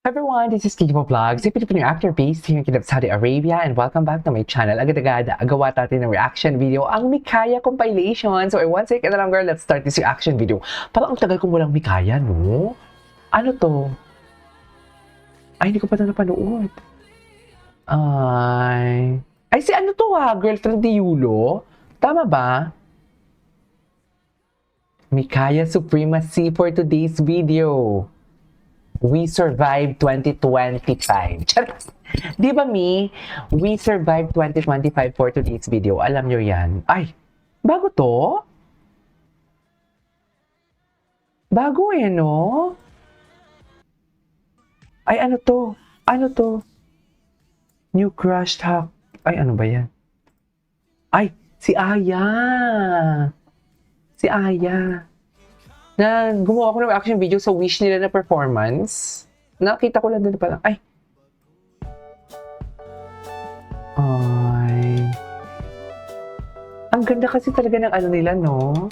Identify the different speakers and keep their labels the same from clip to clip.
Speaker 1: Everyone, this is Kiko Vlogs, a Filipino actor based here in Kingdom of Saudi Arabia, and welcome back to my channel. Agad-agad, gawa natin ng reaction video, ang Mikaya compilation. So, one second na lang girl, let's start this reaction video. Parang ang tagal kong walang Mikaya, no? Ano to? Ay, hindi ko pa ito napanood. Ay, si ano to girlfriend ni Yulo? Tama ba? Mikaya Supremacy for today's video. We survived 2025. Di ba, Mi? We survived 2025 for today's video. Alam nyo yan. Ay, bago to? Bago no? Ay, ano to? Ano to? New crushed hack. Ay, ano ba yan? Ay, si Aya. Si Aya. Na gumawa ako ng reaction video sa wish nila na performance. Nakita ko lang din parang, ay. Ang ganda kasi talaga ng ano nila, no?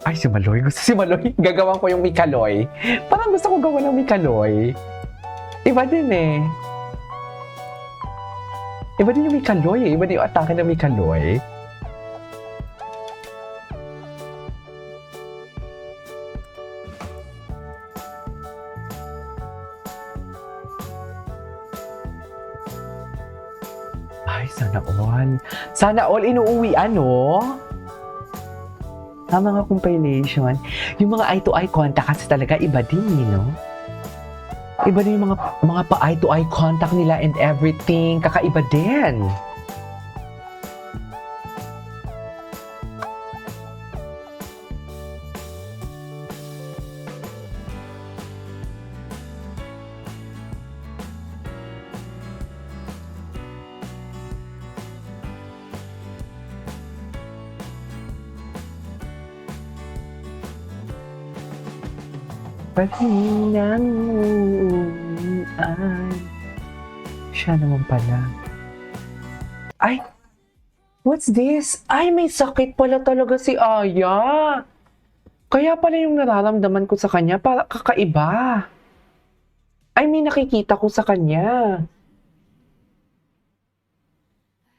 Speaker 1: Ay, si Maloy. Gusto si Maloy. Gagawan ko yung Mikaloy. Parang gusto ko gawa ng Mikaloy. Iba din eh. Iba din yung Mikaloy eh. Iba din yung atake ng Mikaloy. Ay, sana all. Sana all inuuwian, no? Mga compilation. Yung mga eye-to-eye contact kasi talaga iba din, no? Iba din yung mga pa-eye-to-eye contact nila and everything. Kakaiba din. Paghinang ay siya naman pala. Ay! What's this? Ay, may sakit pala talaga si Aya. Kaya pala yung nararamdaman ko sa kanya para kakaiba. Ay, may nakikita ko sa kanya.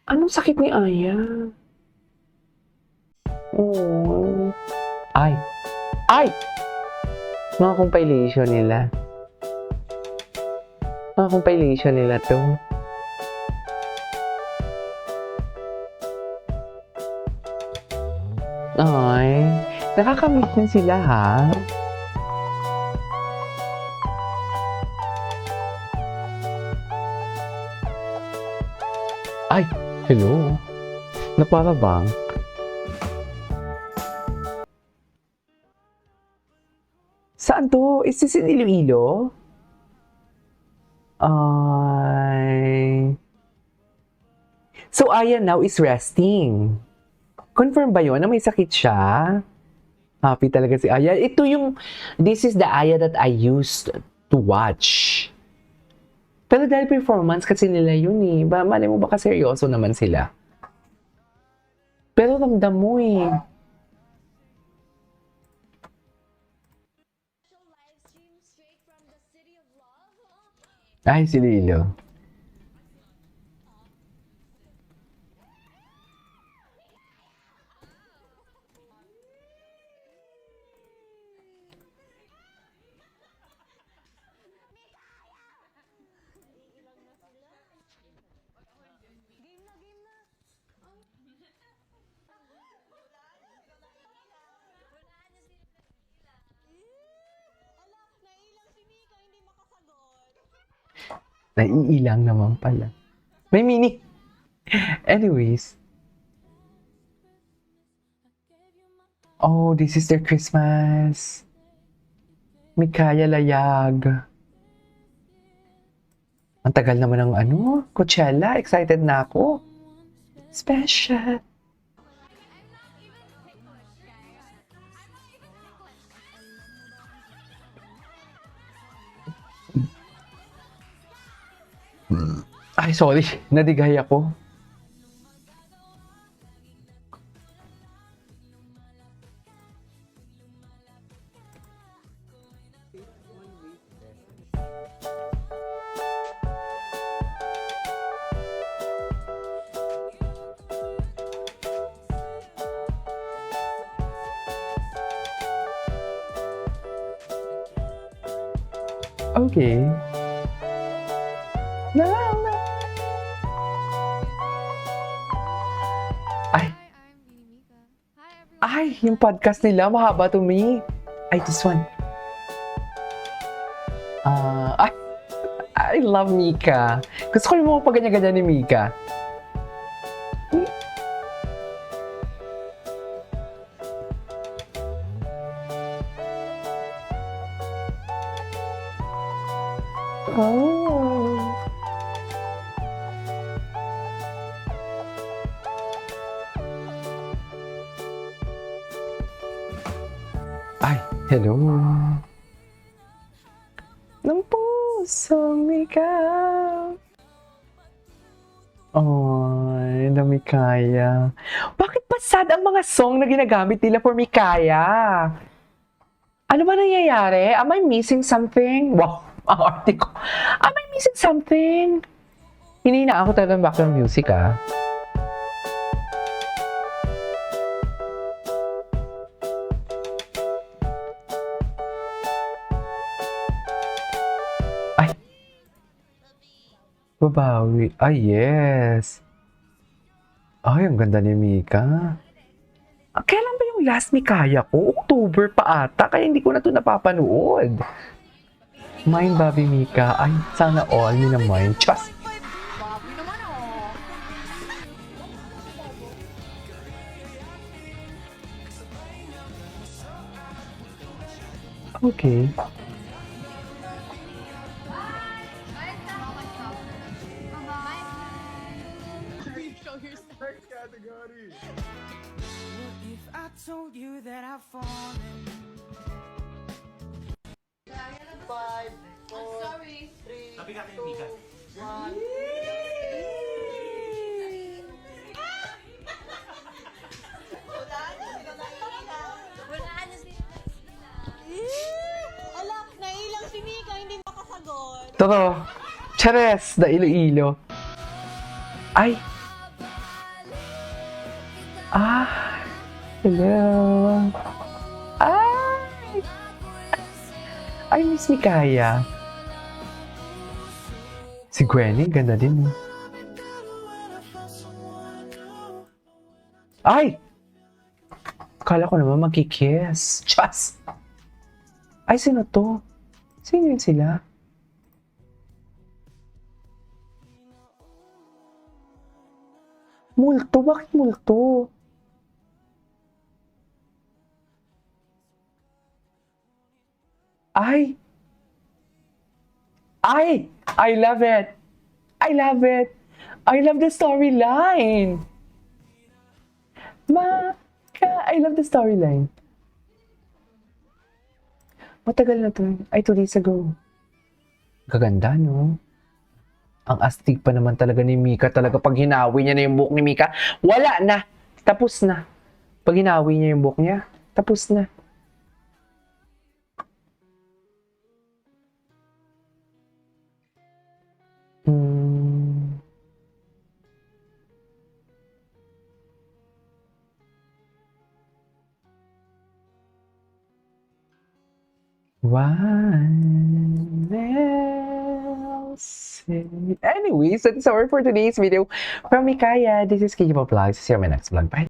Speaker 1: Anong sakit ni Aya? Oh. Ay! Ay! Mga compilation nila. Mga compilation nila to. Ay, nakakamiss din sila ha. Ay, hello. Na para bang? Saan to? Is this in Iloilo? Ay. So, Aya now is resting. Confirm ba yun na may sakit siya? Happy talaga si Aya. This is the Aya that I used to watch. Pero dahil performance kasi nila yun eh. Malay mo baka seryoso naman sila. Pero ramdam mo eh. Ay, si Lilo. Naiilang naman pala. May mini. Anyways. Oh, this is their Christmas. Mikaya Layag. Ang tagal naman ng Coachella. Excited na ako. Special. Ay, sorry. Nadigay ako. Okay. Na, na. Ay, ay, yung podcast nila, mahaba to me. Ay, this one. Ay, I love Mika. Gusto ko yung mga pagganyan-ganyan ni Mika. Oh. Ay, hello. Ng pusong ikaw. Ay, na Mikaya. Bakit ba sad ang mga song na ginagamit nila for Mikaya? Ano ba nangyayari? Am I missing something? Wow, ang arte ko. Am I missing something? Hinina ako talaga ng background music, ah. Ay. Babawi. Ay, yes. Ay, ang ganda ni Mika. Kailan ba yung last Mikaya ko? October pa ata, kaya hindi ko na ito napapanood. Mine, Bobby Mika. Ay, sana all ni naman. Just. Okay.
Speaker 2: If I told you that I've fallen.
Speaker 3: Sabi ka kay Mika.
Speaker 4: Ala, nailang si Mika, hindi makasagot.
Speaker 1: Totoo. Chares, da Iloilo. Ay. Ah. Hello. Ay. Ay, Miss Mikaya. Si Gwenny, ganda din. Ay! Kala ko naman magkikiss. Chas! Ay, sino to? Sino yun sila? Multo? Bakit multo? Ay! Ay! I love it! I love it! I love the storyline! I love the storyline. Matagal na to. Ay, 2 days ago. Gaganda, no? Ang astig pa naman talaga ni Mika. Talaga pag hinawi niya na yung buhok ni Mika, wala na! Tapos na. Pag hinawi niya yung buhok niya, tapos na. One else. Anyways, that's all for today's video from Mikaya. This is Kiki Vlogs. See you on my next vlog. Bye.